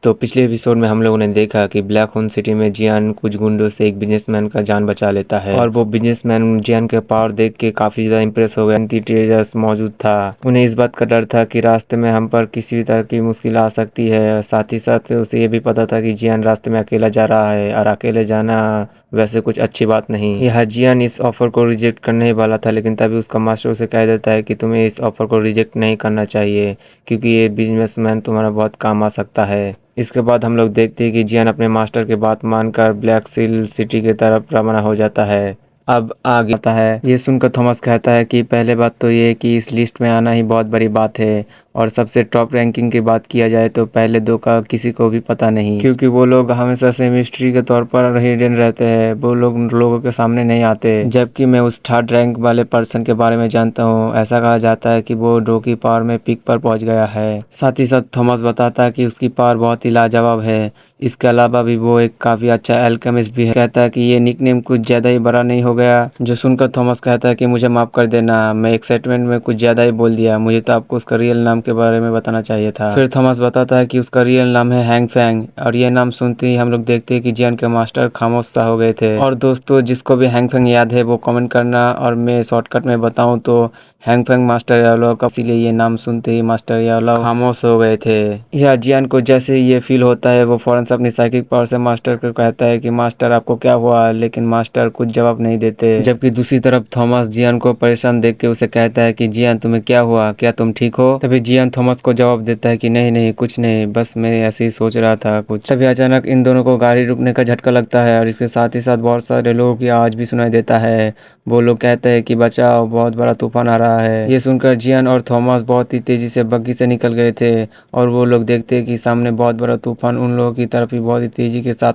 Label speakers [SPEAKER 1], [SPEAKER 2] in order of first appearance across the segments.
[SPEAKER 1] तो पिछले एपिसोड में हम लोगों ने देखा कि ब्लैक होन सिटी में जियान कुछ गुंडों से एक बिजनेसमैन का जान बचा लेता है और वो बिजनेसमैन जियान के पावर देख के काफी ज्यादा इंप्रेस हो गया। एंटी टेररिस्ट मौजूद था। उन्हें इस बात का डर था कि रास्ते में हम पर किसी भी तरह की मुश्किल आ सकती है। साथ ही साथ उसे ये भी पता था कि जियान रास्ते में अकेला जा रहा है और अकेले जाना वैसे कुछ अच्छी बात नहीं। यह जियान इस ऑफर को रिजेक्ट करने ही वाला था, लेकिन तभी उसका मास्टर उसे कह देता है कि तुम्हें इस ऑफर को रिजेक्ट नहीं करना चाहिए क्योंकि ये बिजनेसमैन तुम्हारा बहुत काम आ सकता है। इसके बाद हम लोग देखते हैं कि जियान अपने मास्टर की बात मानकर ब्लैक सील सिटी की तरफ रवाना हो जाता है। अब आगे आता है, ये सुनकर थॉमस कहता है कि पहले बात तो ये कि इस लिस्ट में आना ही बहुत बड़ी बात है और सबसे टॉप रैंकिंग की बात किया जाए तो पहले दो का किसी को भी पता नहीं, क्योंकि वो लोग हमेशा से मिस्ट्री के तौर पर हिडन रहते हैं। वो लोग लोगों के सामने नहीं आते, जबकि मैं उस थर्ड रैंक वाले पर्सन के बारे में जानता हूँ। ऐसा कहा जाता है कि वो ड्रो की पावर में पीक पर पहुंच गया है। साथ ही साथ थॉमस बताता है कि उसकी पावर बहुत ही लाजवाब है। इसके अलावा भी वो एक काफी अच्छा एल्केमिस्ट भी है। कहता है कि ये निकनेम कुछ ज्यादा ही बड़ा नहीं हो गया, जो सुनकर थॉमस कहता है कि मुझे माफ कर देना, मैं एक्साइटमेंट में कुछ ज्यादा ही बोल दिया, मुझे तो आपको उसका रियल नाम के बारे में बताना चाहिए था। फिर थॉमस बताता है कि उसका रियल नाम है हैंग फैंग और ये नाम सुनते ही हम लोग देखते हैं कि जियान के मास्टर खामोश सा हो गए थे। और दोस्तों, जिसको भी हैंग फैंग याद है वो कमेंट करना, और मैं शॉर्टकट में बताऊं तो हैंग फैंग मास्टर याओलॉ का, इसीलिए ये नाम सुनते ही मास्टर याओलॉ खामोश हो गए थे। यह जियान को जैसे ही ये फील होता है वो फौरन से अपनी साइकिक पावर से मास्टर को कहता है कि मास्टर आपको क्या हुआ, लेकिन मास्टर कुछ जवाब नहीं देते। जबकि दूसरी तरफ थॉमस जियान को परेशान देख के उसे कहता है कि जियान तुम्हें क्या हुआ, क्या तुम ठीक हो? तभी जियान थॉमस को जवाब देता है कि नहीं नहीं कुछ नहीं, बस मैं ऐसे ही सोच रहा था कुछ। तभी अचानक इन दोनों को गाड़ी रुकने का झटका लगता है और इसके साथ ही साथ बहुत सारे लोगों की आवाज भी सुनाई देता है। वो लोग कहते हैं कि बचाओ, बहुत बड़ा तूफान आ रहा है। ये सुनकर जियान और थॉमस बहुत ही तेजी से बग्गी से निकल गए थे और वो लोग देखते हैं कि सामने बहुत बड़ा तूफान उन लोगों की तरफ ही बहुत ही तेजी के साथ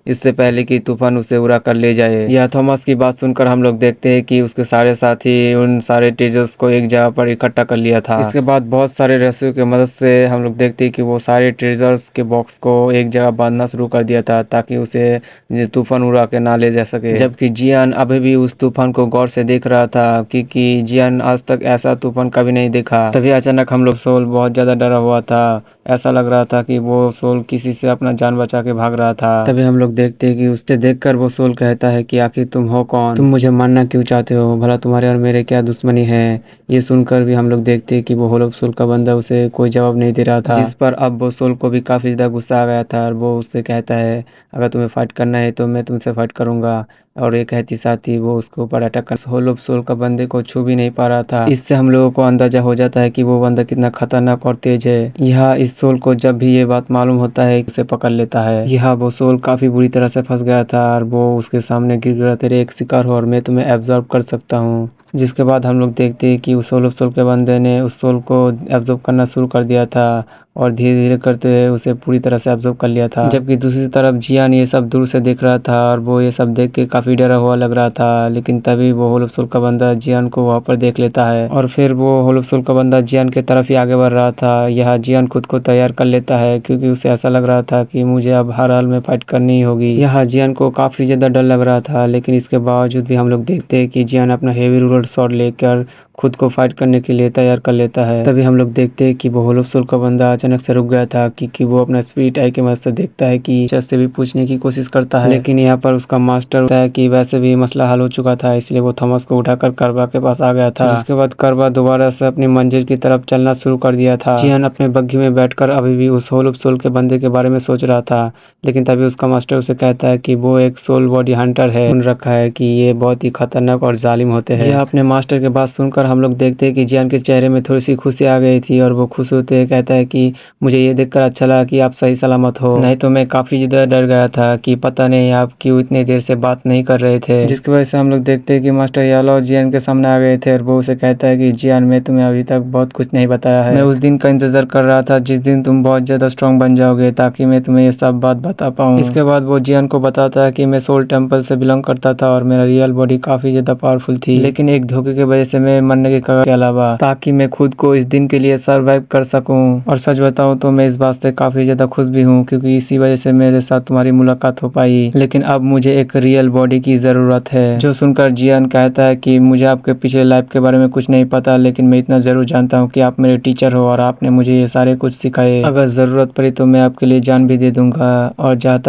[SPEAKER 1] इससे पहले कि तूफान उसे उड़ा कर ले जाए। यह थॉमस की बात सुनकर हम लोग देखते हैं कि उसके सारे साथी उन सारे टेजर्स को एक जगह पर इकट्ठा कर लिया था। इसके बाद बहुत सारे रेस्क्यू की मदद से हम लोग देखते हैं कि वो सारे ट्रेजर्स के बॉक्स को एक जगह बांधना शुरू कर दिया था ताकि उसे तूफान उड़ा के ना ले जा सके। जबकि जियान अभी भी उस तूफान को गौर से देख रहा था क्योंकि जियान आज तक ऐसा तूफान कभी नहीं देखा। तभी अचानक हम लोग सोल बहुत ज्यादा डरा हुआ था। ऐसा लग रहा था कि वो सोल किसी से अपना जान बचा के भाग रहा था। तभी हम लोग देखते हैं कि उसे देखकर वो सोल कहता है कि आखिर तुम हो कौन, तुम मुझे मारना क्यों चाहते हो, भला तुम्हारे और मेरे क्या दुश्मनी है? ये सुनकर भी हम लोग देखते हैं कि वो होलो सोल का बंदा उसे कोई जवाब नहीं दे रहा था, जिस पर अब वो सोल को भी काफी ज्यादा गुस्सा आ गया था और वो उससे कहता है अगर तुम्हें फाइट करना है तो मैं तुमसे फाइट करूंगा। और ये कहती साथ ही वो उसके ऊपर अटैक कर होलो सोल का बंदे को छू भी नहीं पा रहा था। इससे हम लोगों को अंदाजा हो जाता है कि वो बंदा कितना खतरनाक और तेज है। यह इस सोल को जब भी ये बात मालूम होता है उसे पकड़ लेता है। यह वो सोल काफी बुरी तरह से फंस गया था और वो उसके सामने गिर गया, तेरे एक शिकार हो और मैं तुम्हें एब्जॉर्ब कर सकता हूँ। जिसके बाद हम लोग देखते हैं कि उस होलो सोल के बंदे ने उस सोल को एब्जॉर्ब करना शुरू कर दिया था और धीरे धीरे करते हुए उसे पूरी तरह से एब्जॉर्ब कर लिया था। जबकि दूसरी तरफ जियान ये सब दूर से देख रहा था और वो ये सब देख के काफी डरा हुआ लग रहा था। लेकिन तभी वो होलो सोल का बंदा जियान को वहां पर देख लेता है और फिर वो होलो सोल का बंदा जियान की तरफ ही आगे बढ़ रहा था। यह जियान खुद को तैयार कर लेता है क्योंकि उसे ऐसा लग रहा था कि मुझे अब हर हाल में फाइट करनी ही होगी। यह जियान को काफी ज्यादा डर लग रहा था, लेकिन इसके बावजूद भी हम लोग देखते हैं कि जियान अपना हेवी रूलर शॉट लेकर खुद को फाइट करने के लिए तैयार कर लेता है। तभी हम लोग देखते हैं कि वो होलो सोल का बंदा अचानक से रुक गया था क्योंकि वो अपना स्पिरिट आई की मदद से देखता है कि चेस से भी पूछने की कोशिश करता है, लेकिन यहाँ पर उसका मास्टर होता है कि वैसे भी मसला हल हो चुका था, इसलिए वो थॉमस को उठाकर करबा के पास आ गया था। जिसके बाद करबा दोबारा से अपनी मंजिल की तरफ चलना शुरू कर दिया था। जियान अपने बग्घी में बैठकर अभी भी उस होलो सोल के बंदे के बारे में सोच रहा था, लेकिन तभी उसका मास्टर उसे कहता है कि वो एक सोल बॉडी हंटर है, सुन रखा है कि ये बहुत ही खतरनाक और जालिम होते हैं। यह अपने मास्टर के बात सुनकर हम लोग देखते हैं कि जियान के चेहरे में थोड़ी सी खुशी आ गई थी और वो खुश होते हुए कहता है कि मुझे ये देखकर अच्छा लगा कि आप सही सलामत हो, नहीं तो मैं काफी ज्यादा डर गया था कि पता नहीं आप क्यों इतनी देर से बात नहीं कर रहे थे। जिसकी वजह से हम लोग देखते हैं कि मास्टर याओलॉ जियान के सामने आ गए थे और वो उसे कहता है कि जियान, मैं तुम्हें अभी तक बहुत कुछ नहीं बताया है, मैं उस दिन का इंतजार कर रहा था जिस दिन तुम बहुत ज्यादा स्ट्रॉन्ग बन जाओगे ताकि मैं तुम्हें ये सब बात बता पाऊँ। इसके बाद वो जियान को बताता है कि मैं सोल टेम्पल से बिलोंग करता था और मेरा रियल बॉडी काफी ज्यादा पावरफुल थी, लेकिन एक धोखे की वजह से मैं मरने के कगार के अलावा, ताकि मैं खुद को इस दिन के लिए सर्वाइव कर सकूं। और सच बताऊं तो मैं इस बात से काफी ज्यादा खुश भी हूँ, क्योंकि इसी वजह से मेरे साथ तुम्हारी मुलाकात हो पाई। लेकिन अब मुझे एक रियल बॉडी की जरूरत है। जो सुनकर जियान कहता है कि मुझे आपके पिछले लाइफ के बारे में कुछ नहीं पता, लेकिन मैं इतना जरूर जानता हूँ कि आप मेरे टीचर हो और आपने मुझे ये सारे कुछ सिखाए। अगर जरूरत पड़ी तो मैं आपके लिए जान भी दे दूंगा। और जहाँ तक